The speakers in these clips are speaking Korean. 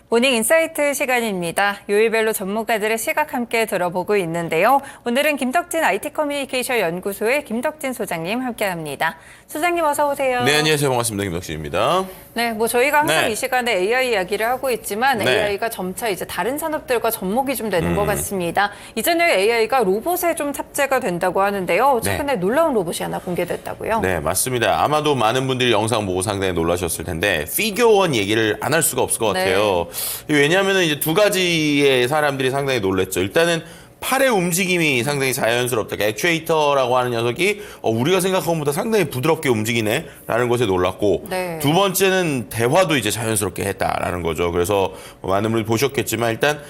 모닝 인사이트 시간입니다. 요일별로 전문가들의 시각 함께 들어보고 있는데요. 오늘은 김덕진 IT 커뮤니케이션 연구소의 김덕진 소장님 함께합니다. 소장님 어서 오세요. 네, 안녕하세요. 반갑습니다. 김덕진입니다. 네, 저희가 항상 네. 이 시간에 AI 이야기를 하고 있지만 네. AI가 점차 이제 다른 산업들과 접목이 좀 되는 것 같습니다. 이제는 AI가 로봇에 좀 탑재가 된다고 하는데요. 최근에 놀라운 로봇이 하나 공개됐다고요? 네, 맞습니다. 아마도 많은 분들이 영상 보고 상당히 놀라셨을 텐데 피겨원 얘기를 안 할 수가 없을 것 같아요. 왜냐하면 이제 두 가지의 사람들이 상당히 놀랬죠. 일단은 팔의 움직임이 상당히 자연스럽다. 그러니까 액추에이터라고 하는 녀석이 우리가 생각한 것보다 상당히 부드럽게 움직이네라는 것에 놀랐고 네. 두 번째는 대화도 이제 자연스럽게 했다라는 거죠. 그래서 많은 분들이 보셨겠지만 일단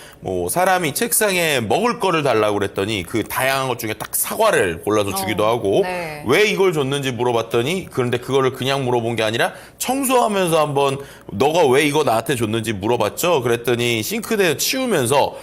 사람이 책상에 먹을 거를 달라고 그랬더니 그 다양한 것 중에 딱 사과를 골라서 주기도 하고 네. 왜 이걸 줬는지 물어봤더니 그런데 그거를 그냥 물어본 게 아니라 청소하면서 한번 너가 왜 이거 나한테 줬는지 물어봤죠. 그랬더니 싱크대에 치우면서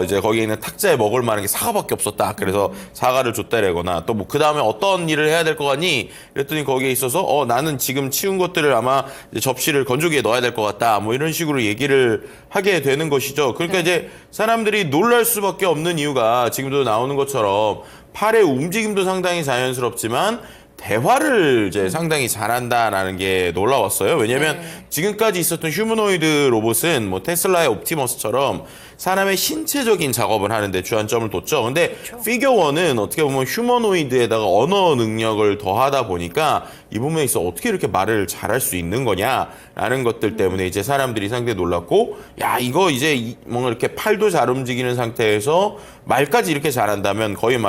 이제 거기에 있는 탁자에 먹을 만한 게 사과밖에 없었다. 그래서 사과를 줬다라거나 또 그 다음에 어떤 일을 해야 될 것 같니? 그랬더니 거기에 있어서 나는 지금 치운 것들을 아마 이제 접시를 건조기에 넣어야 될 것 같다. 이런 식으로 얘기를 하게 되는 것이죠. 그러니까 이제 사람들이 놀랄 수밖에 없는 이유가 지금도 나오는 것처럼 팔의 움직임도 상당히 자연스럽지만 대화를 이제 상당히 잘한다라는 게 놀라웠어요. 왜냐하면 지금까지 있었던 휴머노이드 로봇은 테슬라의 옵티머스처럼 사람의 신체적인 작업을 하는데 주안점을 뒀죠. 근데 피겨원은 어떻게 보면 휴머노이드에다가 언어 능력을 더하다 보니까 이 부분에 있어 어떻게 이렇게 말을 잘할 수 있는 거냐라는 것들 때문에 이제 사람들이 상당히 놀랐고, 야 이거 이제 뭔가 이렇게 팔도 잘 움직이는 상태에서 말까지 이렇게 잘한다면 거의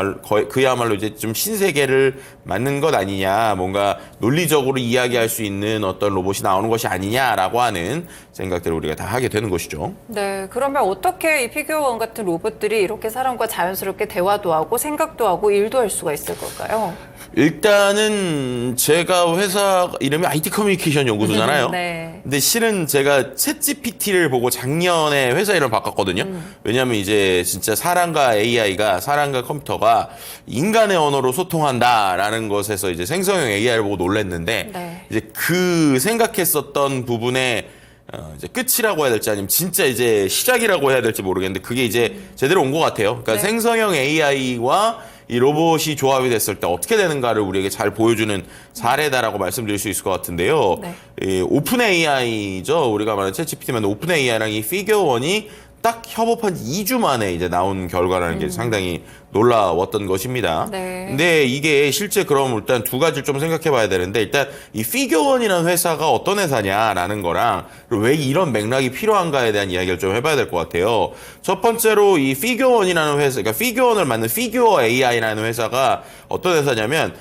그야말로 이제 좀 신세계를 맞는 것 아니냐, 뭔가 논리적으로 이야기할 수 있는 어떤 로봇이 나오는 것이 아니냐라고 하는 생각들을 우리가 다 하게 되는 것이죠. 네, 그러면 어떻게 이 피겨원 같은 로봇들이 이렇게 사람과 자연스럽게 대화도 하고 생각도 하고 일도 할 수가 있을 걸까요? 일단은 제가 회사 이름이 IT 커뮤니케이션 연구소잖아요. 네. 근데 실은 제가 챗GPT를 보고 작년에 회사 이름을 바꿨거든요. 왜냐하면 이제 진짜 사람과 컴퓨터가 인간의 언어로 소통한다라는 것에서 이제 생성형 AI를 보고 놀랐는데 네. 이제 그 생각했었던 부분에 이제 끝이라고 해야 될지 아니면 진짜 이제 시작이라고 해야 될지 모르겠는데 그게 이제 제대로 온 것 같아요. 그러니까 생성형 AI와 이 로봇이 조합이 됐을 때 어떻게 되는가를 우리에게 잘 보여주는 사례다라고 말씀드릴 수 있을 것 같은데요. 이 오픈 AI죠. 우리가 말하는 챗GPT면 오픈 AI랑 이 피겨원이 딱 협업한 2주 만에 이제 나온 결과라는 게 상당히 놀라웠던 것입니다. 네. 근데 이게 실제 그럼 일단 두 가지를 좀 생각해 봐야 되는데, 일단 이 피겨원이라는 회사가 어떤 회사냐라는 거랑 왜 이런 맥락이 필요한가에 대한 이야기를 좀 해봐야 될 것 같아요. 첫 번째로 이 피겨원이라는 회사, 그러니까 피겨원을 만든 피규어 AI라는 회사가 어떤 회사냐면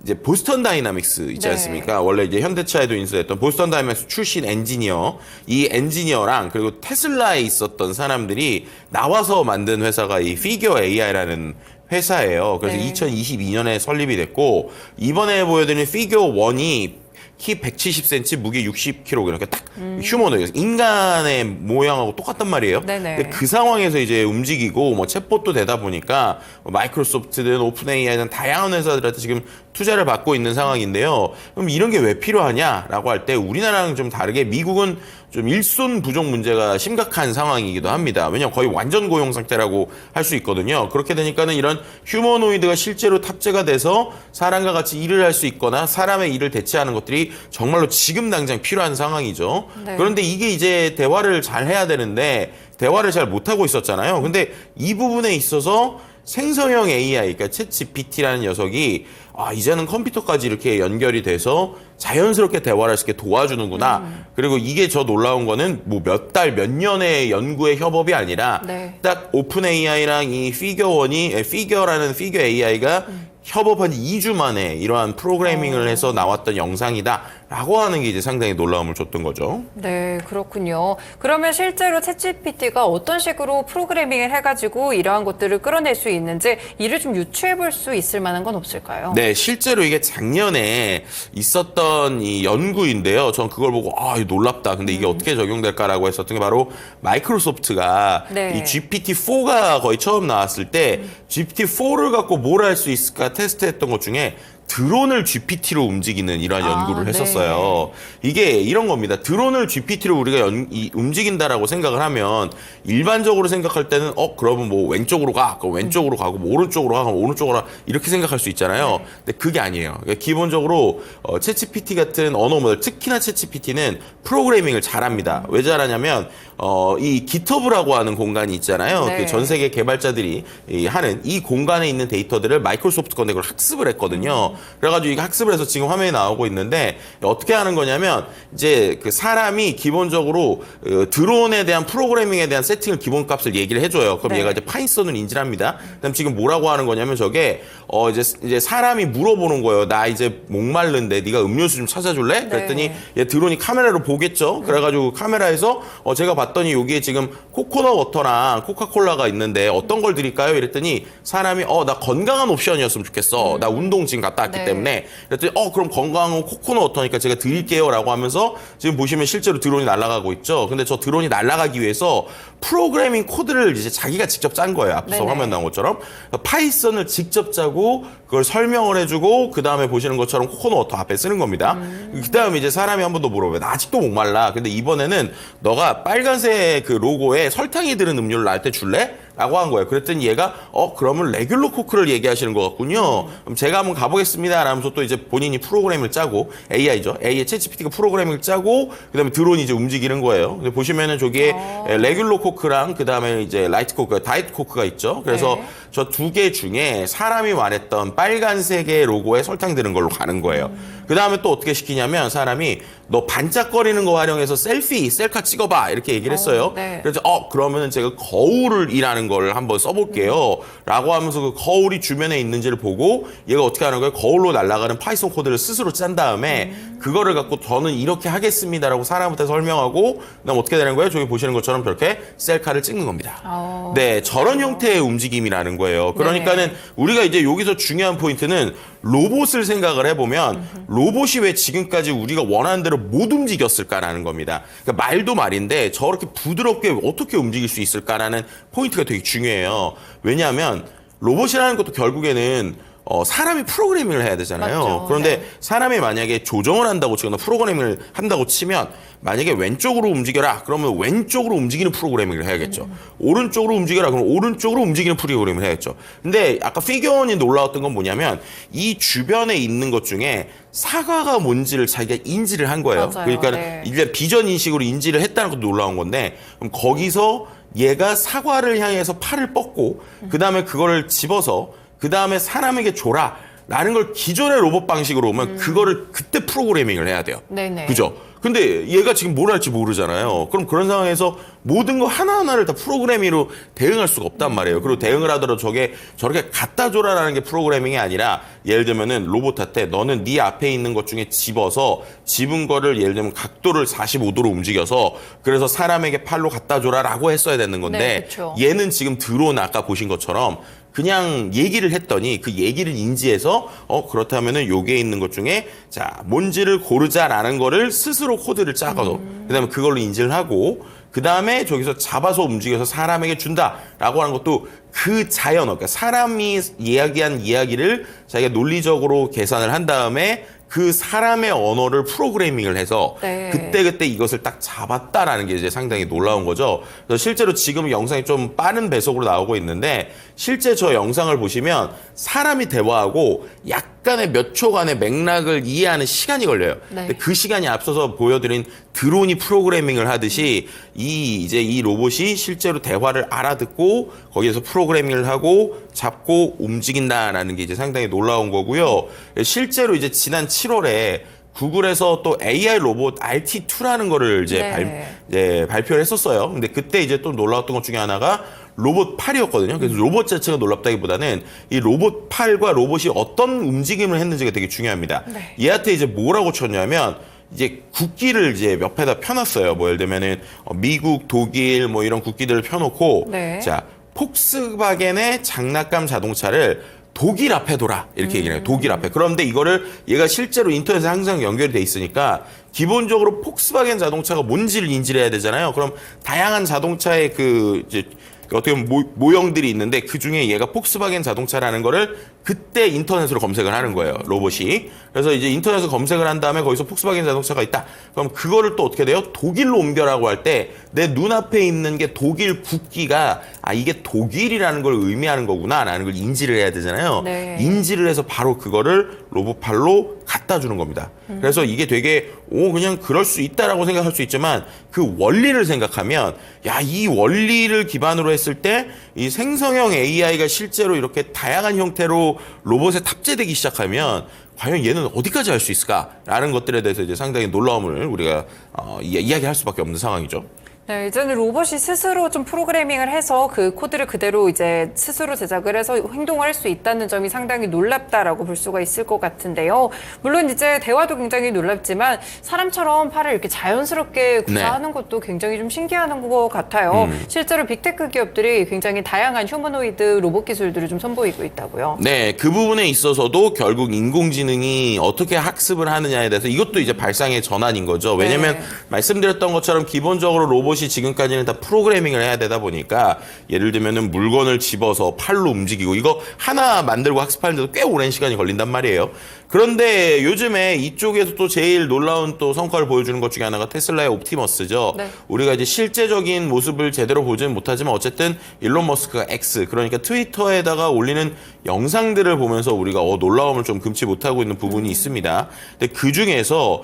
이제 보스턴 다이나믹스 있지 않습니까? 원래 이제 현대차에도 인수했던 보스턴 다이나믹스 출신 엔지니어, 이 엔지니어랑 그리고 테슬라에 있었던 사람들이 나와서 만든 회사가 이 피규어 AI라는 회사예요. 그래서 2022년에 설립이 됐고, 이번에 보여드리는 피규어 1이 키 170cm, 무게 60kg 이렇게 딱 휴머노이드, 인간의 모양하고 똑같단 말이에요. 근데 그 상황에서 이제 움직이고 챗봇도 되다 보니까 마이크로소프트든 오픈 AI든 다양한 회사들한테 지금 투자를 받고 있는 상황인데요. 그럼 이런 게 왜 필요하냐라고 할 때 우리나라랑 좀 다르게 미국은 좀 일손 부족 문제가 심각한 상황이기도 합니다. 왜냐하면 거의 완전 고용 상태라고 할 수 있거든요. 그렇게 되니까는 이런 휴머노이드가 실제로 탑재가 돼서 사람과 같이 일을 할 수 있거나 사람의 일을 대체하는 것들이 정말로 지금 당장 필요한 상황이죠. 그런데 이게 이제 대화를 잘 해야 되는데 대화를 잘 못하고 있었잖아요. 근데 이 부분에 있어서 생성형 AI, 그러니까 챗GPT라는 녀석이 이제는 컴퓨터까지 이렇게 연결이 돼서 자연스럽게 대화를 할 수 있게 도와주는구나. 그리고 이게 저 놀라운 거는 몇 달, 몇 년의 연구의 협업이 아니라 딱 오픈 AI랑 이 피겨라는 피겨 AI가 협업한 2주 만에 이러한 프로그래밍을 해서 나왔던 영상이다라고 하는 게 이제 상당히 놀라움을 줬던 거죠. 네, 그렇군요. 그러면 실제로 챗GPT가 어떤 식으로 프로그래밍을 해가지고 이러한 것들을 끌어낼 수 있는지 이를 좀 유추해 볼 수 있을 만한 건 없을까요? 네, 실제로 이게 작년에 있었던 이 연구인데요. 전 그걸 보고 이거 놀랍다. 근데 이게 어떻게 적용될까라고 했었던 게 바로 마이크로소프트가 이 GPT-4가 거의 처음 나왔을 때 GPT-4를 갖고 뭘 할 수 있을까 테스트했던 것 중에 드론을 GPT로 움직이는 이러한 연구를 했었어요. 이게 이런 겁니다. 드론을 GPT로 우리가 움직인다라고 생각을 하면 일반적으로 생각할 때는 그러면 뭐 왼쪽으로 가, 그럼 왼쪽으로 가고 뭐 오른쪽으로 가, 그럼 오른쪽으로 가 이렇게 생각할 수 있잖아요. 근데 그게 아니에요. 그러니까 기본적으로 챗GPT 같은 언어 모델, 특히나 챗GPT는 프로그래밍을 잘합니다. 왜 잘하냐면 이 GitHub라고 하는 공간이 있잖아요. 네. 그 전 세계 개발자들이 하는 이 공간에 있는 데이터들을 마이크로소프트 건데 그걸 학습을 했거든요. 그래가지고 이게 학습을 해서 지금 화면에 나오고 있는데 어떻게 하는 거냐면 이제 그 사람이 기본적으로 드론에 대한 프로그래밍에 대한 세팅을 기본값을 얘기를 해줘요. 그럼 네. 얘가 이제 파이썬을 인지를 합니다. 그다음 지금 뭐라고 하는 거냐면 저게 이제 사람이 물어보는 거예요. 나 이제 목마른데 네가 음료수 좀 찾아줄래? 그랬더니 얘 드론이 카메라로 보겠죠. 그래가지고 카메라에서 제가 봤더니 여기에 지금 코코넛 워터랑 코카콜라가 있는데 어떤 걸 드릴까요? 이랬더니 사람이 나 건강한 옵션이었으면 좋겠어. 나 운동 지금 갔다 왔기 때문에 그랬더니 그럼 건강한 코코넛 워터니까 제가 드릴게요라고 하면서 지금 보시면 실제로 드론이 날아가고 있죠. 근데 저 드론이 날아가기 위해서 프로그래밍 코드를 이제 자기가 직접 짠 거예요. 앞서 화면 나온 것처럼 파이썬을 직접 짜고 그걸 설명을 해주고 그 다음에 보시는 것처럼 코코넛 워터 앞에 쓰는 겁니다. 그 다음에 이제 사람이 한 번 더 물어봐요. 나 아직도 목말라. 근데 이번에는 너가 빨간색 그 로고에 설탕이 들은 음료를 나한테 줄래? 라고 한 거예요. 그랬더니 얘가 그러면 레귤러 코크를 얘기하시는 것 같군요. 그럼 제가 한번 가보겠습니다. 라면서 또 이제 본인이 프로그램을 짜고 AI죠. AI 챗GPT가 프로그램을 짜고 그다음에 드론이 이제 움직이는 거예요. 근데 보시면은 저기에 레귤러 코크랑 그다음에 이제 라이트 코크, 다이어트 코크가 있죠. 그래서 저 두 개 중에 사람이 말했던 빨간색의 로고에 설탕 드는 걸로 가는 거예요. 그 다음에 또 어떻게 시키냐면 사람이 너 반짝거리는 거 활용해서 셀카 찍어봐 이렇게 얘기를 했어요. 그래서 그러면은 제가 거울이라는 걸 한번 써볼게요. 라고 하면서 그 거울이 주변에 있는지를 보고 얘가 어떻게 하는 거예요? 거울로 날아가는 파이썬 코드를 스스로 짠 다음에 그거를 갖고 저는 이렇게 하겠습니다라고 사람한테 설명하고 그다음 어떻게 되는 거예요? 저기 보시는 것처럼 저렇게 셀카를 찍는 겁니다. 네, 저런 형태의 움직임이라는 거예요. 그러니까는 우리가 이제 여기서 중요한 포인트는 로봇을 생각을 해보면 로봇이 왜 지금까지 우리가 원하는 대로 못 움직였을까라는 겁니다. 그러니까 말도 말인데 저렇게 부드럽게 어떻게 움직일 수 있을까라는 포인트가 되게 중요해요. 왜냐하면 로봇이라는 것도 결국에는 사람이 프로그래밍을 해야 되잖아요. 맞죠. 그런데 사람이 만약에 조정을 한다고 치거나 프로그래밍을 한다고 치면 만약에 왼쪽으로 움직여라 그러면 왼쪽으로 움직이는 프로그래밍을 해야겠죠. 오른쪽으로 움직여라 그러면 오른쪽으로 움직이는 프로그래밍을 해야겠죠. 근데 아까 피겨원이 놀라웠던 건 뭐냐면 이 주변에 있는 것 중에 사과가 뭔지를 자기가 인지를 한 거예요. 맞아요. 그러니까 이제 비전 인식으로 인지를 했다는 것도 놀라운 건데 그럼 거기서 얘가 사과를 향해서 팔을 뻗고 그다음에 그거를 집어서 그 다음에 사람에게 줘라 라는 걸 기존의 로봇 방식으로 오면 그거를 그때 프로그래밍을 해야 돼요. 그죠? 근데 얘가 지금 뭘 할지 모르잖아요. 그럼 그런 상황에서 모든 거 하나하나를 다 프로그래밍으로 대응할 수가 없단 말이에요. 그리고 대응을 하더라도 저렇게 갖다 줘라라는 게 프로그래밍이 아니라 예를 들면은 로봇한테 너는 네 앞에 있는 것 중에 집은 거를 예를 들면 각도를 45도로 움직여서 그래서 사람에게 팔로 갖다 줘라라고 했어야 되는 건데 얘는 지금 드론 아까 보신 것처럼 그냥 얘기를 했더니 그 얘기를 인지해서 그렇다면은 여기에 있는 것 중에 자 뭔지를 고르자라는 거를 스스로 코드를 짜서 그다음에 그걸로 인지를 하고 그다음에 저기서 잡아서 움직여서 사람에게 준다라고 하는 것도 그 자연 그러니까 사람이 이야기한 이야기를 자기가 논리적으로 계산을 한 다음에 그 사람의 언어를 프로그래밍을 해서 그때 이것을 딱 잡았다라는 게 이제 상당히 놀라운 거죠. 그래서 실제로 지금 영상이 좀 빠른 배속으로 나오고 있는데 실제 저 영상을 보시면 사람이 대화하고 약간의 몇 초간의 맥락을 이해하는 시간이 걸려요. 근데 그 시간이 앞서서 보여드린 드론이 프로그래밍을 하듯이 이 로봇이 실제로 대화를 알아듣고 거기에서 프로그래밍을 하고 잡고 움직인다라는 게 이제 상당히 놀라운 거고요. 실제로 이제 지난 7월에 구글에서 또 AI 로봇 RT2라는 거를 이제 발표를 했었어요. 근데 그때 이제 또 놀라웠던 것 중에 하나가 로봇 팔이었거든요. 그래서 로봇 자체가 놀랍다기보다는 이 로봇 팔과 로봇이 어떤 움직임을 했는지가 되게 중요합니다. 얘한테 이제 뭐라고 쳤냐면 이제 국기를 이제 옆에다 펴놨어요. 뭐 예를 들면은 미국, 독일 뭐 이런 국기들을 펴놓고 자 폭스바겐의 장난감 자동차를 독일 앞에 둬라 이렇게 얘기를 해요. 독일 앞에. 그런데 이거를 얘가 실제로 인터넷에 항상 연결이 돼 있으니까 기본적으로 폭스바겐 자동차가 뭔지를 인지를 해야 되잖아요. 그럼 다양한 자동차의 그 이제 어떻게 보면 모형들이 있는데 그 중에 얘가 폭스바겐 자동차라는 거를 그때 인터넷으로 검색을 하는 거예요, 로봇이. 그래서 이제 인터넷으로 검색을 한 다음에 거기서 폭스바겐 자동차가 있다. 그럼 그거를 또 어떻게 돼요? 독일로 옮겨라고 할 때 내 눈앞에 있는 게 독일 국기가 이게 독일이라는 걸 의미하는 거구나라는 걸 인지를 해야 되잖아요. 네. 인지를 해서 바로 그거를 로봇팔로 갖다 주는 겁니다. 그래서 이게 되게 그냥 그럴 수 있다라고 생각할 수 있지만 그 원리를 생각하면 이 원리를 기반으로 했을 때 이 생성형 AI가 실제로 이렇게 다양한 형태로 로봇에 탑재되기 시작하면 과연 얘는 어디까지 할 수 있을까라는 것들에 대해서 이제 상당히 놀라움을 우리가 이야기할 수밖에 없는 상황이죠. 네, 이제는 로봇이 스스로 좀 프로그래밍을 해서 그 코드를 그대로 이제 스스로 제작을 해서 행동을 할 수 있다는 점이 상당히 놀랍다라고 볼 수가 있을 것 같은데요. 물론 이제 대화도 굉장히 놀랍지만 사람처럼 팔을 이렇게 자연스럽게 구사하는 것도 굉장히 좀 신기한 것 같아요. 실제로 빅테크 기업들이 굉장히 다양한 휴머노이드 로봇 기술들을 좀 선보이고 있다고요. 네, 그 부분에 있어서도 결국 인공지능이 어떻게 학습을 하느냐에 대해서 이것도 이제 발상의 전환인 거죠. 왜냐면 말씀드렸던 것처럼 기본적으로 로봇이 지금까지는 다 프로그래밍을 해야 되다 보니까 예를 들면은 물건을 집어서 팔로 움직이고 이거 하나 만들고 학습하는데도 꽤 오랜 시간이 걸린단 말이에요. 그런데 요즘에 이쪽에서 또 제일 놀라운 또 성과를 보여주는 것 중에 하나가 테슬라의 옵티머스죠. 네. 우리가 이제 실제적인 모습을 제대로 보지는 못하지만 어쨌든 일론 머스크가 X, 그러니까 트위터에다가 올리는 영상들을 보면서 우리가 놀라움을 좀 금치 못하고 있는 부분이 있습니다. 근데 그 중에서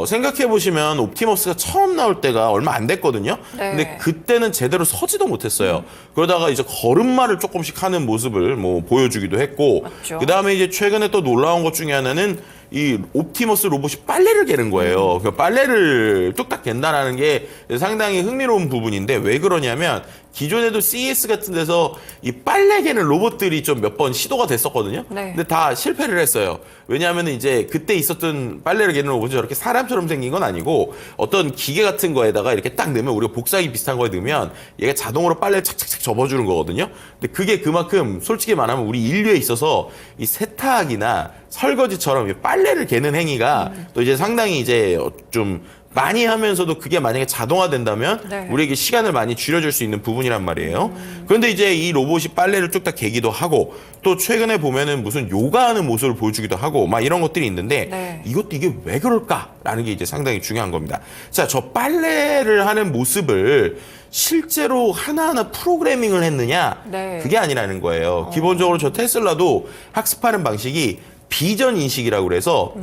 생각해 보시면 옵티머스가 처음 나올 때가 얼마 안 됐거든요. 네. 근데 그때는 제대로 서지도 못했어요. 그러다가 이제 걸음마를 조금씩 하는 모습을 보여주기도 했고, 맞죠. 그 다음에 이제 최근에 또 놀라운 것 중에 하나는 이 옵티머스 로봇이 빨래를 개는 거예요. 그 빨래를 뚝딱 갠다라는 게 상당히 흥미로운 부분인데 왜 그러냐면 기존에도 CES 같은 데서 이 빨래 개는 로봇들이 좀 몇 번 시도가 됐었거든요. 네. 근데 다 실패를 했어요. 왜냐하면 이제 그때 있었던 빨래를 개는 로봇이 저렇게 사람처럼 생긴 건 아니고 어떤 기계 같은 거에다가 이렇게 딱 넣으면 우리가 복사기 비슷한 거에 넣으면 얘가 자동으로 빨래를 착착착 접어주는 거거든요. 근데 그게 그만큼 솔직히 말하면 우리 인류에 있어서 이 세탁이나 설거지처럼 이 빨래를 개는 행위가 또 이제 상당히 이제 좀 많이 하면서도 그게 만약에 자동화된다면 네. 우리에게 시간을 많이 줄여줄 수 있는 부분이란 말이에요. 그런데 이제 이 로봇이 빨래를 뚝딱 개기도 하고 또 최근에 보면은 무슨 요가하는 모습을 보여주기도 하고 막 이런 것들이 있는데 네. 이게 왜 그럴까라는 게 이제 상당히 중요한 겁니다. 자, 저 빨래를 하는 모습을 실제로 하나하나 프로그래밍을 했느냐? 네. 그게 아니라는 거예요. 기본적으로 저 테슬라도 학습하는 방식이 비전 인식이라고 그래서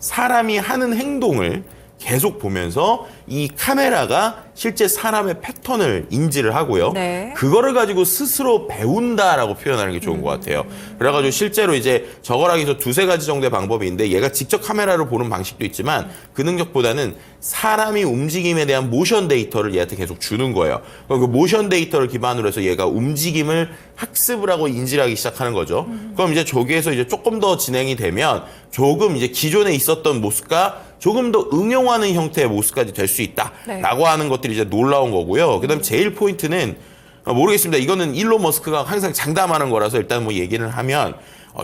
사람이 하는 행동을 계속 보면서 이 카메라가 실제 사람의 패턴을 인지를 하고요. 네. 그거를 가지고 스스로 배운다라고 표현하는 게 좋은 것 같아요. 그래가지고 실제로 이제 저걸 하기 위해서 두세 가지 정도의 방법이 있는데 얘가 직접 카메라로 보는 방식도 있지만 그 능력보다는 사람이 움직임에 대한 모션 데이터를 얘한테 계속 주는 거예요. 그럼 그 모션 데이터를 기반으로 해서 얘가 움직임을 학습을 하고 인지를 하기 시작하는 거죠. 그럼 이제 저기에서 이제 조금 더 진행이 되면 조금 이제 기존에 있었던 모습과 조금 더 응용하는 형태의 모습까지 될 수 있다라고 하는 것들이 이제 놀라운 거고요. 그다음 제일 포인트는 모르겠습니다. 이거는 일론 머스크가 항상 장담하는 거라서 일단 얘기를 하면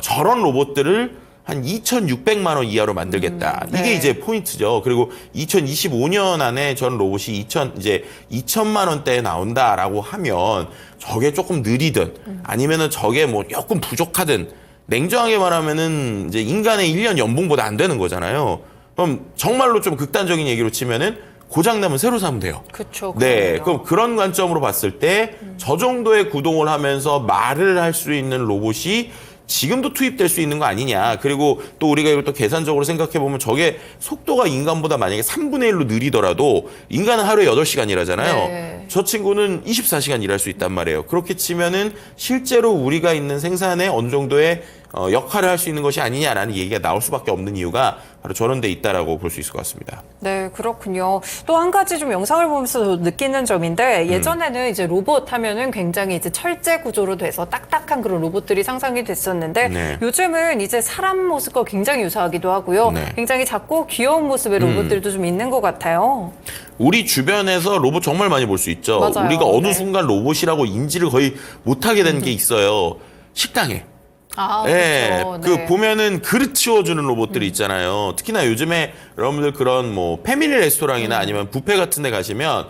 저런 로봇들을 한 2,600만 원 이하로 만들겠다. 네. 이게 이제 포인트죠. 그리고 2025년 안에 전 로봇이 2,000만 원대에 나온다라고 하면 저게 조금 느리든 아니면은 저게 조금 부족하든 냉정하게 말하면은 이제 인간의 1년 연봉보다 안 되는 거잖아요. 그럼 정말로 좀 극단적인 얘기로 치면은 고장나면 새로 사면 돼요. 그렇죠. 네, 그럼 그런 관점으로 봤을 때 저 정도의 구동을 하면서 말을 할 수 있는 로봇이 지금도 투입될 수 있는 거 아니냐. 그리고 또 우리가 이걸 또 계산적으로 생각해 보면 저게 속도가 인간보다 만약에 3분의 1로 느리더라도 인간은 하루에 8시간 일하잖아요. 네. 저 친구는 24시간 일할 수 있단 말이에요. 그렇게 치면은 실제로 우리가 있는 생산에 어느 정도의 역할을 할 수 있는 것이 아니냐라는 얘기가 나올 수밖에 없는 이유가 바로 저런 데 있다라고 볼 수 있을 것 같습니다. 네, 그렇군요. 또 한 가지 좀 영상을 보면서 느끼는 점인데 예전에는 이제 로봇 하면은 굉장히 이제 철제 구조로 돼서 딱딱한 그런 로봇들이 상상이 됐었는데 네. 요즘은 이제 사람 모습과 굉장히 유사하기도 하고요. 네. 굉장히 작고 귀여운 모습의 로봇들도 좀 있는 것 같아요. 우리 주변에서 로봇 정말 많이 볼 수 있죠. 맞아요. 우리가 어느 네. 순간 로봇이라고 인지를 거의 못하게 된 게 있어요. 식당에. 아, 네, 그렇죠. 그 보면은 그릇 치워주는 로봇들이 있잖아요. 특히나 요즘에 여러분들 그런 패밀리 레스토랑이나 아니면 뷔페 같은 데 가시면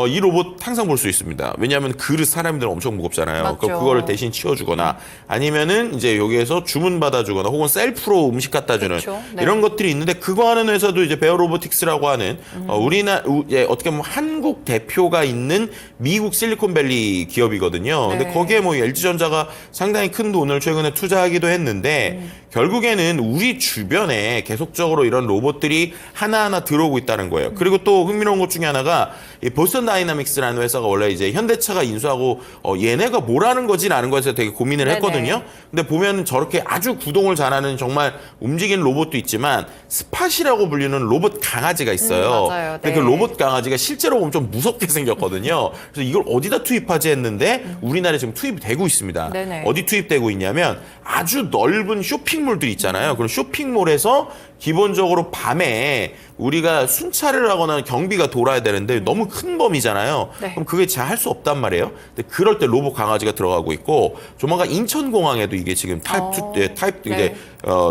이 로봇 항상 볼 수 있습니다. 왜냐하면 그릇 사람들은 엄청 무겁잖아요. 맞죠. 그거를 대신 치워주거나 아니면은 이제 여기에서 주문 받아주거나 혹은 셀프로 음식 갖다 주는 그렇죠. 네. 이런 것들이 있는데 그거 하는 회사도 이제 베어 로보틱스라고 하는 어떻게 보면 한국 대표가 있는 미국 실리콘밸리 기업이거든요. 근데 네. 거기에 뭐 LG전자가 상당히 큰 돈을 최근에 투자하기도 했는데 결국에는 우리 주변에 계속적으로 이런 로봇들이 하나하나 들어오고 있다는 거예요. 그리고 또 흥미로운 것 중에 하나가 이 보스턴 다이나믹스라는 회사가 원래 이제 현대차가 인수하고 얘네가 뭐라는 거지라는 거에서 되게 고민을 네네. 했거든요. 근데 보면 저렇게 아주 구동을 잘하는 정말 움직이는 로봇도 있지만 스팟이라고 불리는 로봇 강아지가 있어요. 맞아요. 근데 네. 그 로봇 강아지가 실제로 보면 좀 무섭게 생겼거든요. 그래서 이걸 어디다 투입하지 했는데 우리나라에 지금 투입이 되고 있습니다. 네네. 어디 투입되고 있냐면 아주 넓은 쇼핑몰들이 있잖아요. 그런 쇼핑몰에서 기본적으로 밤에 우리가 순찰을 하거나 경비가 돌아야 되는데 너무 큰 범위잖아요. 네. 그럼 그게 잘 할 수 없단 말이에요. 근데 그럴 때 로봇 강아지가 들어가고 있고 조만간 인천공항에도 이게 지금 네.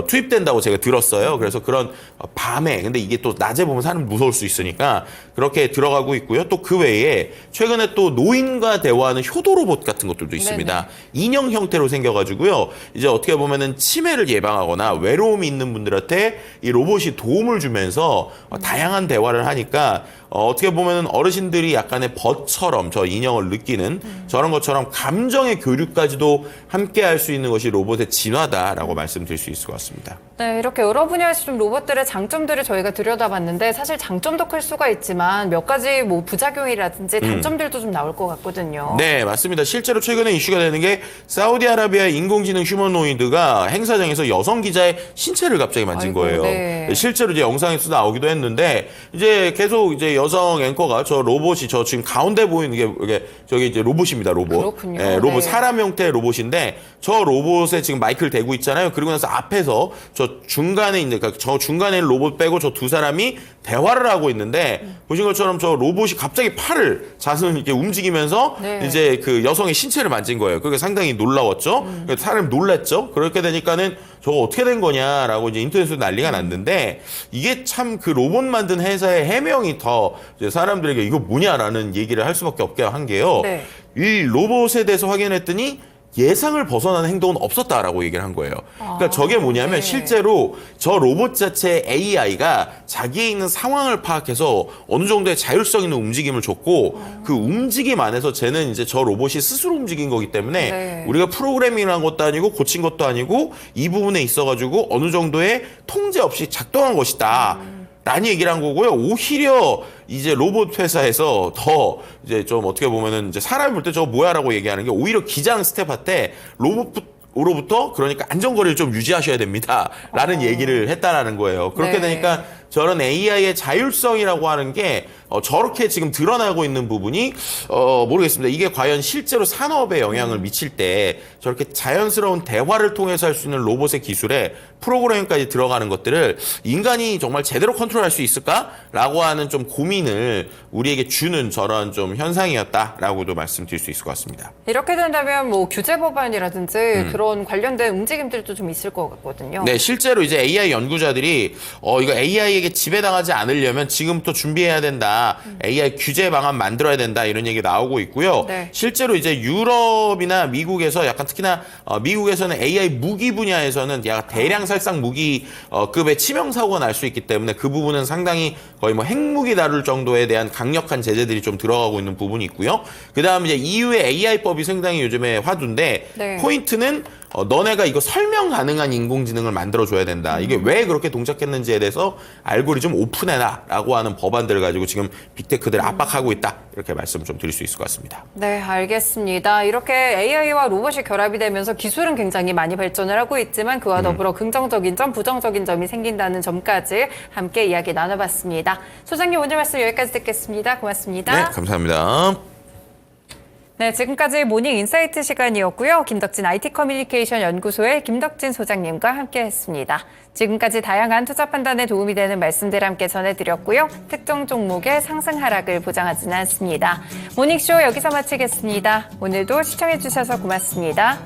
투입된다고 제가 들었어요. 그래서 그런 밤에 근데 이게 또 낮에 보면 사람 무서울 수 있으니까 그렇게 들어가고 있고요. 또 그 외에 최근에 또 노인과 대화하는 효도 로봇 같은 것들도 있습니다. 네네. 인형 형태로 생겨가지고요. 이제 어떻게 보면은 치매를 예방하거나 외로움이 있는 분들한테 이 로봇이 도움을 주면서 다양한 대화를 하니까 어떻게 보면은 어르신들이 약간의 벗처럼 저 인형을 느끼는 저런 것처럼 감정의 교류까지도 함께 할 수 있는 것이 로봇의 진화다라고 말씀드릴 수 있을 것 같습니다. 네, 이렇게 여러 분야에서 좀 로봇들의 장점들을 저희가 들여다봤는데 사실 장점도 클 수가 있지만 몇 가지 뭐 부작용이라든지 단점들도 좀 나올 것 같거든요. 네, 맞습니다. 실제로 최근에 이슈가 되는 게 사우디아라비아의 인공지능 휴머노이드가 행사장에서 여성 기자의 신체를 갑자기 만진 아이고, 거예요. 네. 실제로 이제 영상에서 나오기도 했는데 이제 계속 이제 여성 앵커가 저 로봇이 저 지금 가운데 보이는 게 이게 저기 이제 로봇입니다. 로봇. 그렇군요. 네, 로봇 네. 사람 형태의 로봇인데 저 로봇에 지금 마이크를 대고 있잖아요. 그리고 나서 앞에서 저 중간에 있는 그러니까 저 중간에 있는 로봇 빼고 저 두 사람이 대화를 하고 있는데 보신 것처럼 저 로봇이 갑자기 팔을 자손 이렇게 움직이면서 네. 이제 그 여성의 신체를 만진 거예요. 그게 상당히 놀라웠죠. 사람이 놀랐죠. 그렇게 되니까는 저거 어떻게 된 거냐라고 이제 인터넷에서 난리가 났는데 이게 참 그 로봇 만든 회사의 해명이 더 이제 사람들에게 이거 뭐냐라는 얘기를 할 수밖에 없게 한 게요. 네. 이 로봇에 대해서 확인했더니 예상을 벗어나는 행동은 없었다라고 얘기를 한 거예요. 그러니까 저게 뭐냐면 네. 실제로 저 로봇 자체 AI가 자기에 있는 상황을 파악해서 어느 정도의 자율성 있는 움직임을 줬고 그 움직임 안에서 쟤는 이제 저 로봇이 스스로 움직인 거기 때문에 네. 우리가 프로그래밍한 것도 아니고 고친 것도 아니고 이 부분에 있어가지고 어느 정도의 통제 없이 작동한 것이다. 라는 얘기를 한 거고요. 오히려 이제 로봇 회사에서 더 이제 좀 어떻게 보면은 이제 사람이 볼 때 저거 뭐야라고 얘기하는 게 오히려 기장 스텝한테 로봇으로부터 그러니까 안전거리를 좀 유지하셔야 됩니다. 라는 얘기를 했다라는 거예요. 그렇게 네. 되니까 저런 AI의 자율성이라고 하는 게 저렇게 지금 드러나고 있는 부분이 모르겠습니다. 이게 과연 실제로 산업에 영향을 미칠 때 저렇게 자연스러운 대화를 통해서 할 수 있는 로봇의 기술에 프로그래밍까지 들어가는 것들을 인간이 정말 제대로 컨트롤할 수 있을까라고 하는 좀 고민을 우리에게 주는 저런 좀 현상이었다라고도 말씀드릴 수 있을 것 같습니다. 이렇게 된다면 뭐 규제 법안이라든지 그런 관련된 움직임들도 좀 있을 것 같거든요. 네, 실제로 이제 AI 연구자들이 이거 AI에게 지배당하지 않으려면 지금부터 준비해야 된다. AI 규제 방안 만들어야 된다. 이런 얘기 나오고 있고요. 네. 실제로 이제 유럽이나 미국에서 약간 특히나 미국에서는 AI 무기 분야에서는 약 대량 살상 무기 급의 치명 사고가 날 수 있기 때문에 그 부분은 상당히 거의 뭐 핵무기 다룰 정도에 대한 강력한 제재들이 좀 들어가고 있는 부분이 있고요. 그다음 이제 EU의 AI법이 상당히 요즘에 화두인데 네. 포인트는 너네가 이거 설명 가능한 인공지능을 만들어줘야 된다. 이게 왜 그렇게 동작했는지에 대해서 알고리즘 오픈해라라고 하는 법안들을 가지고 지금 빅테크들을 압박하고 있다. 이렇게 말씀 좀 드릴 수 있을 것 같습니다. 네, 알겠습니다. 이렇게 AI와 로봇이 결합이 되면서 기술은 굉장히 많이 발전을 하고 있지만 그와 더불어 긍정적인 점, 부정적인 점이 생긴다는 점까지 함께 이야기 나눠봤습니다. 소장님 오늘 말씀 여기까지 듣겠습니다. 고맙습니다. 네, 감사합니다. 네, 지금까지 모닝 인사이트 시간이었고요. 김덕진 IT 커뮤니케이션 연구소의 김덕진 소장님과 함께했습니다. 지금까지 다양한 투자 판단에 도움이 되는 말씀들 함께 전해드렸고요. 특정 종목의 상승 하락을 보장하지는 않습니다. 모닝쇼 여기서 마치겠습니다. 오늘도 시청해주셔서 고맙습니다.